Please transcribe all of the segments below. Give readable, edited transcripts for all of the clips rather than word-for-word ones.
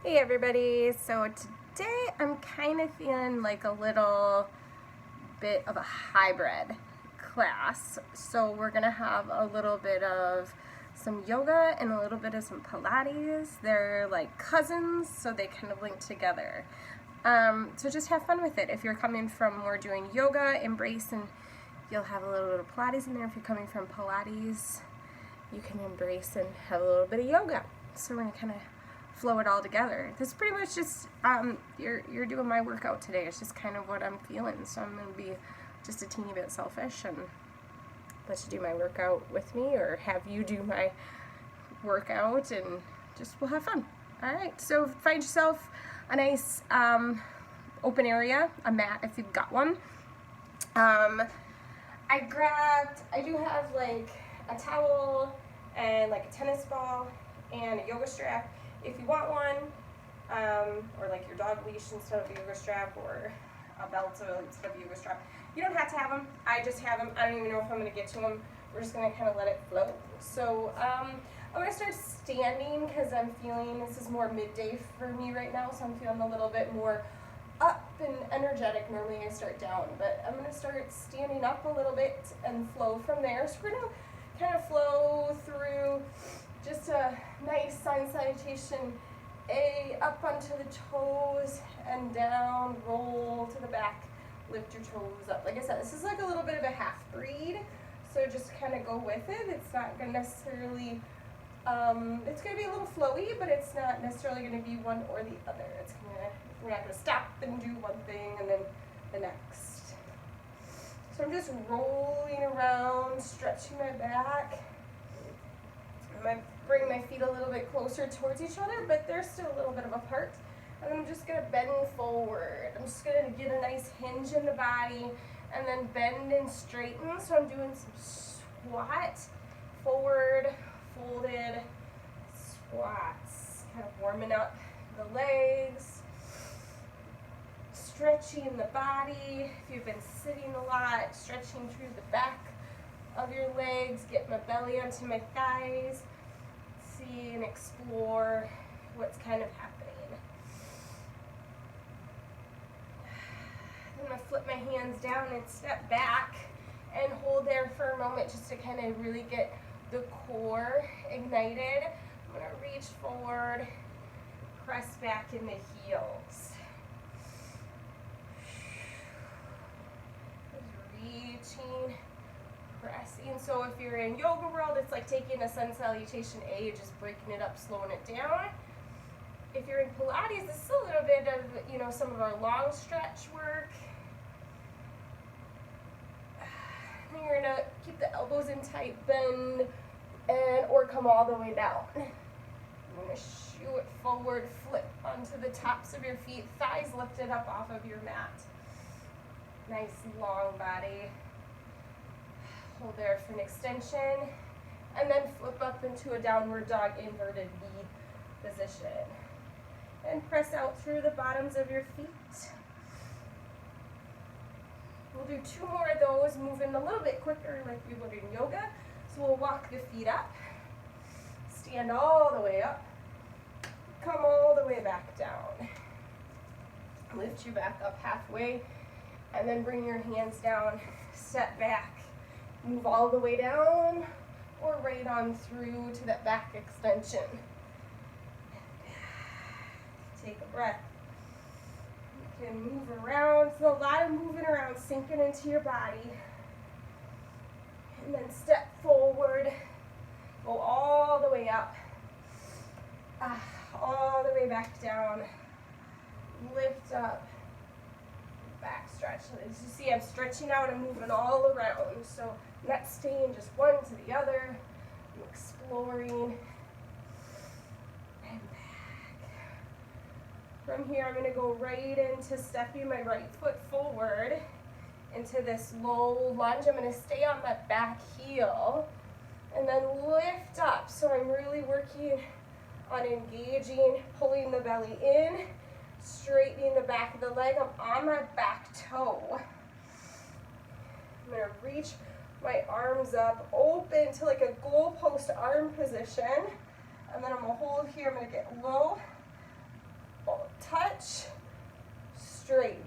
Hey everybody, so today I'm kind of feeling like a little bit of a hybrid class. So we're gonna have a little bit of some yoga and a little bit of some Pilates. They're like cousins, so they kind of link together. So just have fun with it. If you're coming from more doing yoga, embrace, and you'll have a little bit of Pilates in there. If you're coming from Pilates, you can embrace and have a little bit of yoga. So we're gonna kind of flow it all together. This is pretty much just, you're doing my workout today. It's just kind of what I'm feeling. So I'm going to be just a teeny bit selfish and let you do my workout with me, or have you do my workout, and just we'll have fun. All right, so find yourself a nice open area, a mat if you've got one. I do have like a towel and like a tennis ball and a yoga strap. If you want one, or like your dog leash instead of a yoga strap, or a belt instead of a yoga strap, you don't have to have them. I just have them. I don't even know if I'm going to get to them. We're just going to kind of let it float. So I'm going to start standing because I'm feeling, this is more midday for me right now, so I'm feeling a little bit more up and energetic. Normally I start down, but I'm going to start standing up a little bit and flow from there. So we're going to kind of flow through just a nice sun salutation, up onto the toes and down, roll to the back, lift your toes up. Like I said, this is like a little bit of a half breed, so just kind of go with it. It's not going to necessarily, it's going to be a little flowy, but it's not necessarily going to be one or the other. It's going to, we're not going to stop and do one thing and then the next. So I'm just rolling around, stretching my back. I'm going to bring my feet a little bit closer towards each other, but they're still a little bit of apart. And then I'm just going to bend forward. I'm just going to get a nice hinge in the body and then bend and straighten. So I'm doing some squat, forward, folded squats. Kind of warming up the legs, stretching the body. If you've been sitting a lot, stretching through the back of your legs, get my belly onto my thighs, see and explore what's kind of happening. I'm going to flip my hands down and step back and hold there for a moment just to kind of really get the core ignited. I'm going to reach forward, press back in the heels. Reaching, pressing. So if you're in yoga world, it's like taking a sun salutation A, just breaking it up, slowing it down. If you're in Pilates, this is a little bit of, some of our long stretch work. And you're gonna keep the elbows in tight, bend, or come all the way down. You're gonna shoot forward, flip onto the tops of your feet, thighs lifted up off of your mat. Nice long body. Hold there for an extension, and then flip up into a downward dog, inverted V position. And press out through the bottoms of your feet. We'll do 2 more of those, moving a little bit quicker like we would in yoga. So we'll walk the feet up, stand all the way up, come all the way back down. Lift you back up halfway, and then bring your hands down, step back. Move all the way down or right on through to that back extension. Take a breath. You can move around. It's a lot of moving around, sinking into your body. And then step forward. Go all the way up. All the way back down. Lift up. Back stretch. As you see, I'm stretching out and moving all around. So I'm not staying just one to the other. I'm exploring. And back. From here, I'm going to go right into stepping my right foot forward into this low lunge. I'm going to stay on that back heel and then lift up. So I'm really working on engaging, pulling the belly in, straightening the back of the leg. I'm on my back toe. I'm going to reach my arms up, open to like a goalpost arm position. And then I'm going to hold here. I'm going to get low, touch, straighten.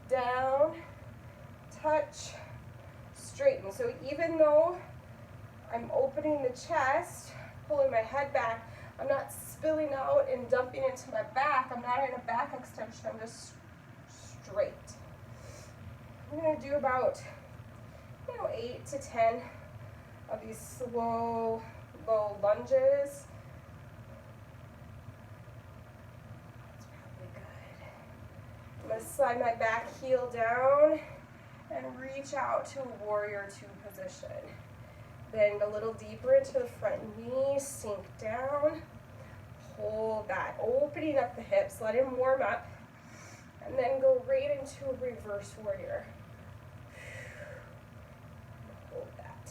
Down, touch, straighten. So even though I'm opening the chest, pulling my head back, I'm not spilling out and dumping into my back. I'm not in a back extension, I'm just straight. I'm gonna do about 8 to 10 of these slow, low lunges. That's probably good. I'm gonna slide my back heel down and reach out to a warrior two position. Bend a little deeper into the front knee, sink down, hold that, opening up the hips, let him warm up, and then go right into a reverse warrior. Hold that.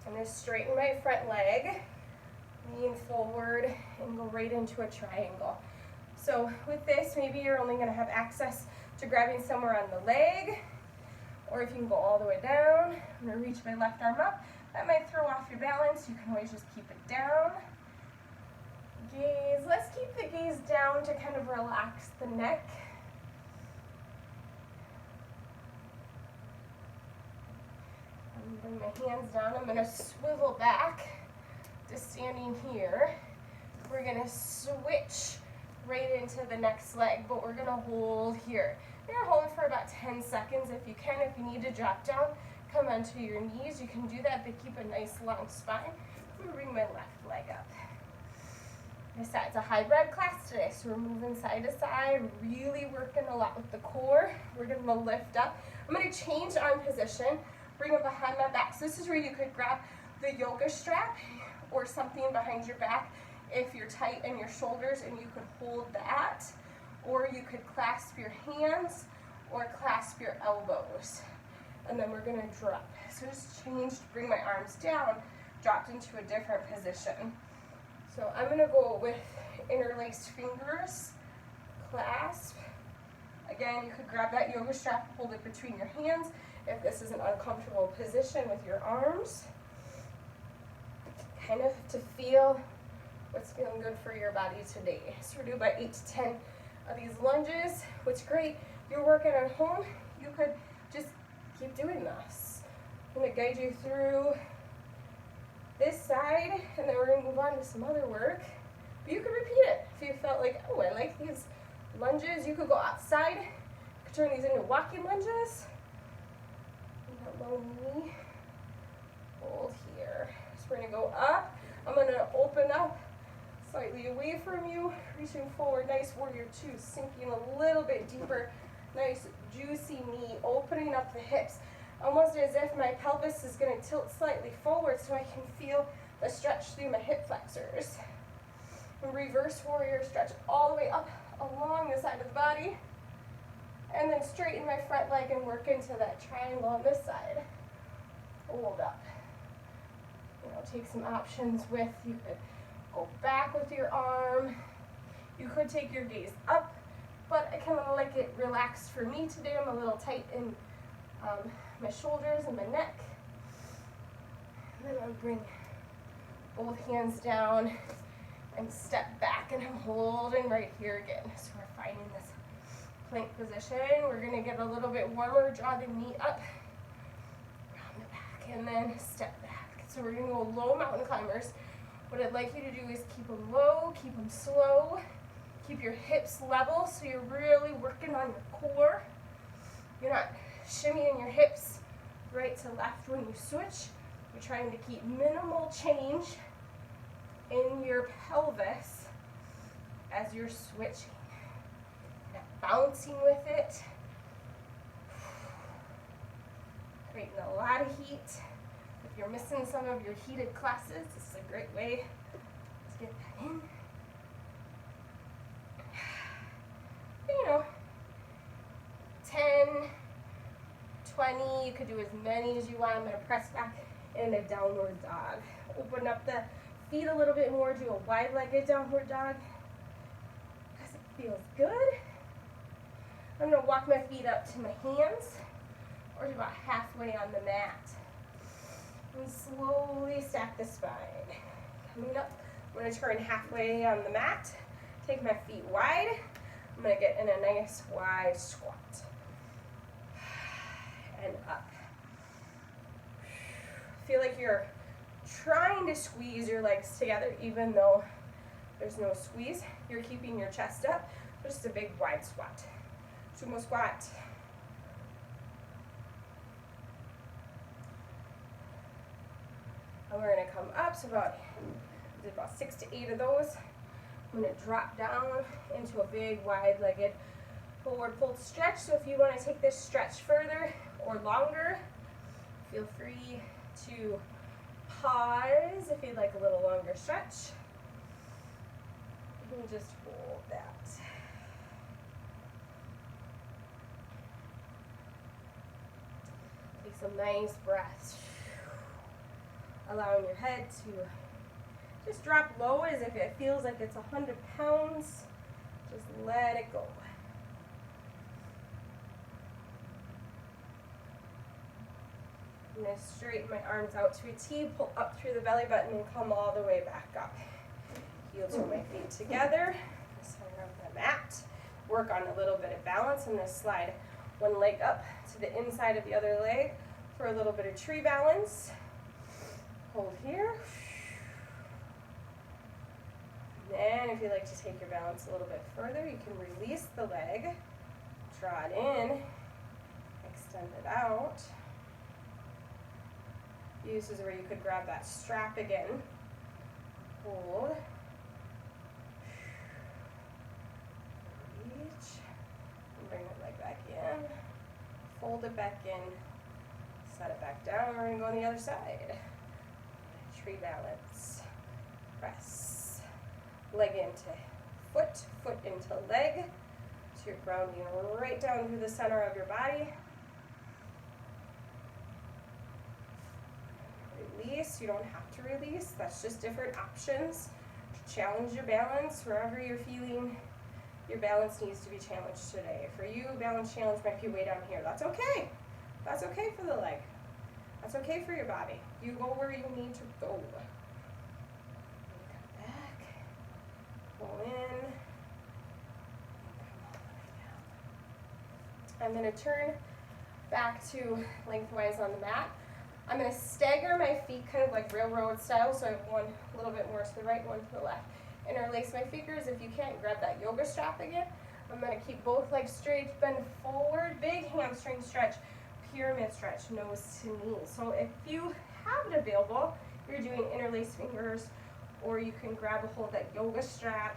I'm going to straighten my front leg, lean forward, and go right into a triangle. So with this, maybe you're only going to have access to grabbing somewhere on the leg, or if you can go all the way down, I'm going to reach my left arm up. That might throw off your balance. You can always just keep it down. Gaze. Let's keep the gaze down to kind of relax the neck. Bring my hands down. I'm going to swivel back to standing here. We're going to switch right into the next leg, but we're going to hold here. You're going to hold for about 10 seconds if you can. If you need to drop down, come onto your knees. You can do that, but keep a nice long spine. I'm going to bring my left leg up. Like I said, it's a hybrid class today, so we're moving side to side, really working a lot with the core. We're going to lift up. I'm going to change arm position, bring it behind my back. So this is where you could grab the yoga strap or something behind your back if you're tight in your shoulders, and you could hold that, or you could clasp your hands or clasp your elbows. And then we're going to drop. So just changed, bring my arms down, dropped into a different position. So I'm going to go with interlaced fingers, clasp. Again, you could grab that yoga strap, hold it between your hands if this is an uncomfortable position with your arms. Kind of to feel what's feeling good for your body today. So we're doing about 8 to 10 of these lunges. What's great, you're working at home, you could just keep doing this. I'm going to guide you through this side, and then we're going to move on to some other work. But you could repeat it. If you felt like, oh, I like these lunges, you could go outside. You could turn these into walking lunges. That low knee. Hold here. So we're going to go up. I'm going to open up slightly away from you, reaching forward. Nice warrior two, sinking a little bit deeper. Nice juicy knee, opening up the hips. Almost as if my pelvis is going to tilt slightly forward so I can feel the stretch through my hip flexors. And reverse warrior, stretch all the way up along the side of the body. And then straighten my front leg and work into that triangle on this side. Hold up. Take some options with, you could go back with your arm. You could take your gaze up, but I kind of like it relaxed for me today. I'm a little tight in my shoulders and my neck. And then I'll bring both hands down and step back, and I'm holding right here again. So we're finding this plank position. We're going to get a little bit warmer, draw the knee up, round the back, and then step back. So we're going to go low mountain climbers. What I'd like you to do is keep them low, keep them slow, keep your hips level so you're really working on your core. You're not shimmying your hips right to left when you switch. You're trying to keep minimal change in your pelvis as you're switching. Not bouncing with it. Creating a lot of heat. If you're missing some of your heated classes, this is a great way to get that in. 10, 20, you could do as many as you want. I'm going to press back in a downward dog. Open up the feet a little bit more, do a wide-legged downward dog because it feels good. I'm going to walk my feet up to my hands or to about halfway on the mat. And slowly stack the spine. Coming up, I'm going to turn halfway on the mat, Take my feet wide. I'm gonna get in a nice wide squat. And up. Feel like you're trying to squeeze your legs together even though there's no squeeze. You're keeping your chest up. Just a big wide squat. Sumo squat. And we're gonna come up, so did about 6 to 8 of those. I'm gonna drop down into a big wide-legged forward fold stretch. So if you wanna take this stretch further or longer, feel free to pause if you'd like a little longer stretch. You can just hold that. Take some nice breaths. Allowing your head to just drop low as if it feels like it's 100 pounds. Just let it go. I'm going to straighten my arms out to a T, pull up through the belly button and come all the way back up. Heel to my feet together, center of the mat. Work on a little bit of balance. I'm going to slide one leg up to the inside of the other leg for a little bit of tree balance. Hold here. Then if you'd like to take your balance a little bit further, you can release the leg, draw it in, extend it out. This is where you could grab that strap again. Hold. Reach. And bring the leg back in. Fold it back in. Set it back down. We're going to go on the other side. Tree balance. Press. Leg into foot, foot into leg. So you're grounding right down through the center of your body. Release. You don't have to release. That's just different options to challenge your balance wherever you're feeling your balance needs to be challenged today. For you, balance challenge might be way down here. That's okay. That's okay for the leg. That's okay for your body. You go where you need to go. Come back. Pull in. And come all the way down. I'm going to turn back to lengthwise on the mat. I'm going to stagger my feet kind of like railroad style, so I have one a little bit more to the right, one to the left. Interlace my fingers. If you can't, grab that yoga strap again. I'm going to keep both legs straight, bend forward, big hamstring stretch, pyramid stretch, nose to knee. So if you have it available, you're doing interlace fingers, or you can grab a hold of that yoga strap,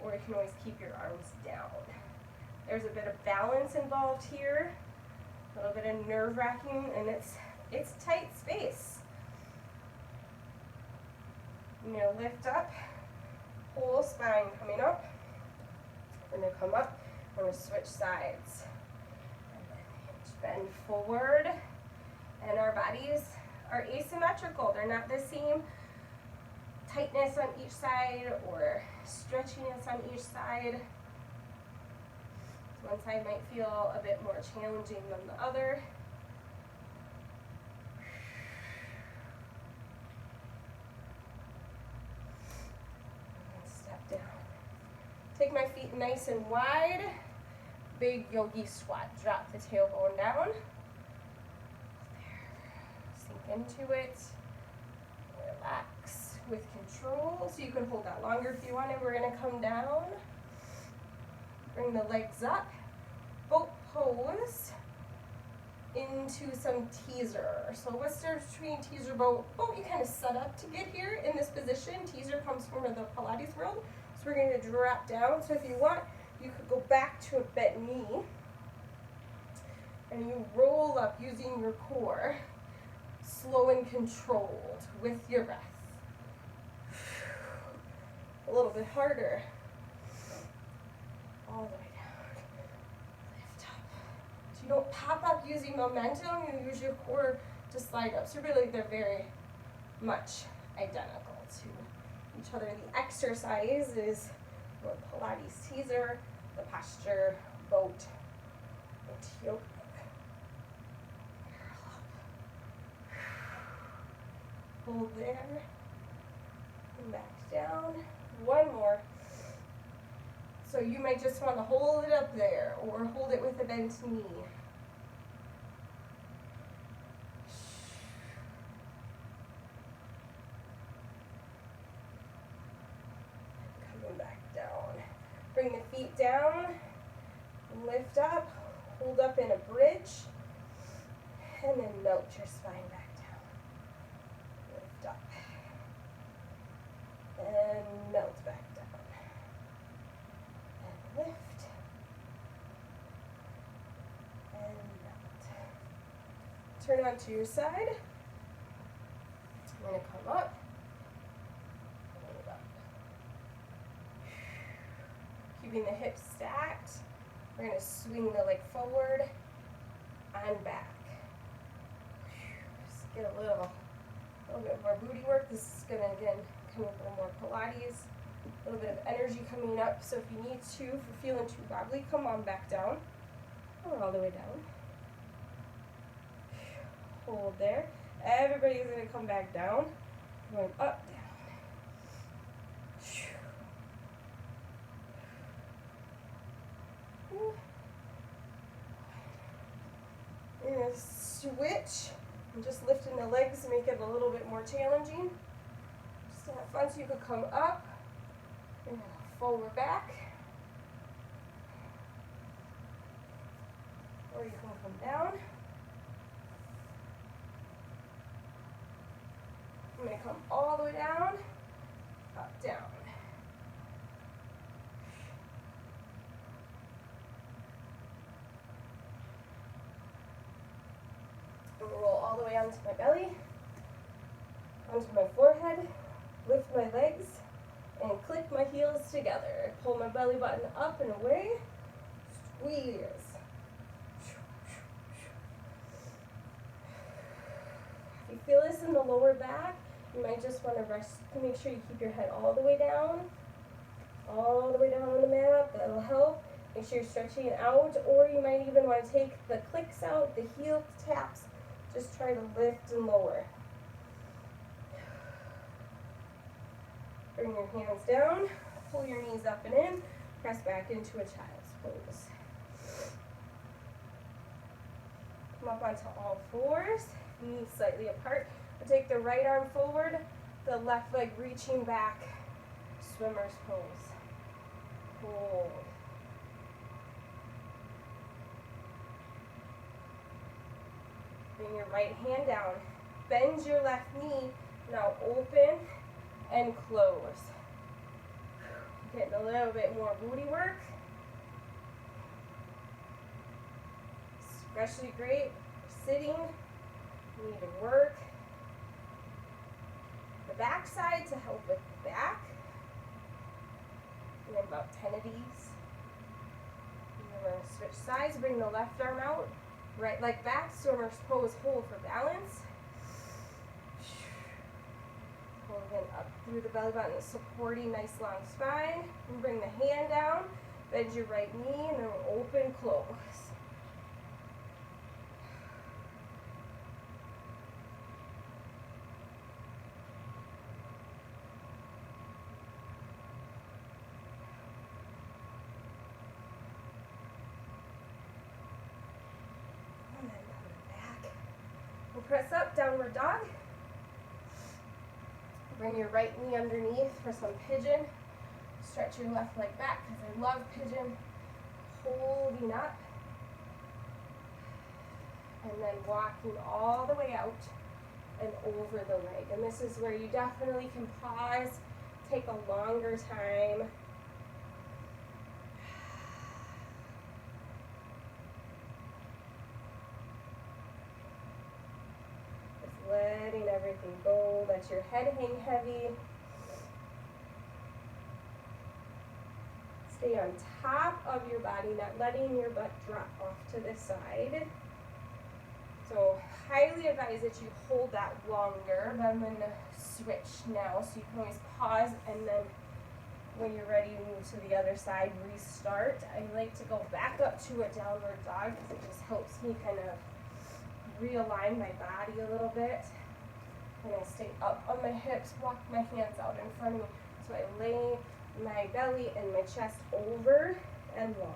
or you can always keep your arms down. There's a bit of balance involved here, a little bit of nerve-wracking, and it's tight space. I'm going to lift up, whole spine coming up. I'm going to come up, I'm going to switch sides. Bend forward, and our bodies are asymmetrical. They're not the same tightness on each side or stretchiness on each side. One side might feel a bit more challenging than the other. Step down. Take my feet nice and wide. Big yogi squat. Drop the tailbone down. There. Sink into it. Relax with control. So you can hold that longer if you want it. We're going to come down. Bring the legs up. Boat pose into some teaser. So what's the difference between teaser, boat? Boat, you kind of set up to get here in this position. Teaser comes from the Pilates world. So we're going to drop down. So if you want, you could go back to a bent knee. And you roll up using your core. Slow and controlled with your breath. A little bit harder. All the way down. Lift up. So you don't pop up using momentum, you use your core to slide up. So really they're very much identical to each other. The exercise is your Pilates teaser, the posture, boat, and yoga. Hold there. And back down. One more. you might just want to hold it up there or hold it with a bent knee. Coming back down. Bring the feet down, lift up, hold up in a bridge, and then melt your spine back down. Lift up, and melt back down. And lift, and melt. Turn onto your side. I'm going to come up. Keeping the hips stacked, we're going to swing the leg forward and back. Just get a little bit more booty work. This is going to, again, come with a little more Pilates, a little bit of energy coming up. So if you need to, if you're feeling too wobbly, come on back down, or all the way down. Hold there. Everybody's going to come back down, going up, down. You're going to switch and just lifting the legs to make it a little bit more challenging. Just to have fun, so you could come up and forward back. Or you can come down. I'm going to come all the way down, up, down. Roll all the way onto my belly, onto my forehead, lift my legs, and click my heels together. Pull my belly button up and away, squeeze. If you feel this in the lower back, you might just want to rest to make sure you keep your head all the way down on the mat. That'll help. Make sure you're stretching it out, or you might even want to take the clicks out, the heel taps. Just try to lift and lower. Bring your hands down, pull your knees up and in, press back into a child's pose. Come up onto all fours, knees slightly apart. We'll take the right arm forward, the left leg reaching back, swimmer's pose. Hold. Bring your right hand down, bend your left knee, now open and close. Getting a little bit more booty work. Especially great sitting, you need to work the back side to help with the back. And then about 10 of these. And then we're going to switch sides, bring the left arm out. Right leg back, swimmer's pose, hold for balance. Holding up through the belly button, supporting nice long spine. And bring the hand down, bend your right knee, and then we'll open, close. Press up, downward dog. Bring your right knee underneath for some pigeon. Stretch your left leg back because I love pigeon. Holding up. And then walking all the way out and over the leg. And this is where you definitely can pause, take a longer time. Letting everything go, let your head hang heavy. Stay on top of your body, not letting your butt drop off to the side. So highly advise that you hold that longer, but I'm going to switch now, so you can always pause, and then when you're ready to move to the other side, restart. I like to go back up to a downward dog because it just helps me kind of realign my body a little bit. And I stay up on my hips, walk my hands out in front of me. So I lay my belly and my chest over and long.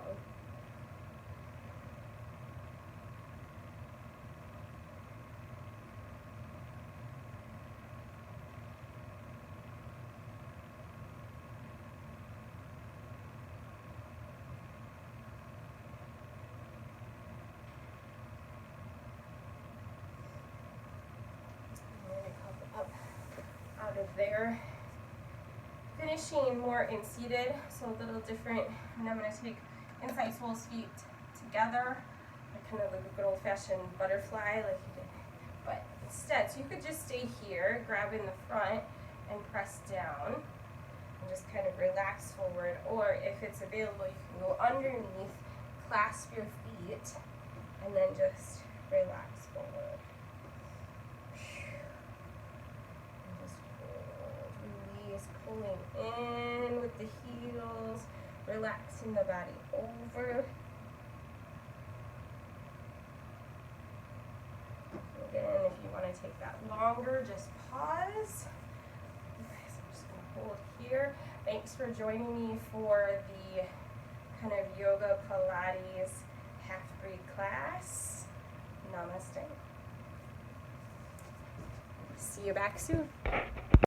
I'm going to come up out of there. Finishing more in seated, so a little different. And I'm going to take inside soles feet together, like kind of like a good old-fashioned butterfly, like you did. But instead, so you could just stay here, grab in the front, and press down, and just kind of relax forward. Or if it's available, you can go underneath, clasp your feet, and then just relax forward. Pulling in with the heels, relaxing the body over. Again, if you want to take that longer, just pause. Okay, so I'm just going to hold here. Thanks for joining me for the kind of yoga Pilates half-breed class. Namaste. See you back soon.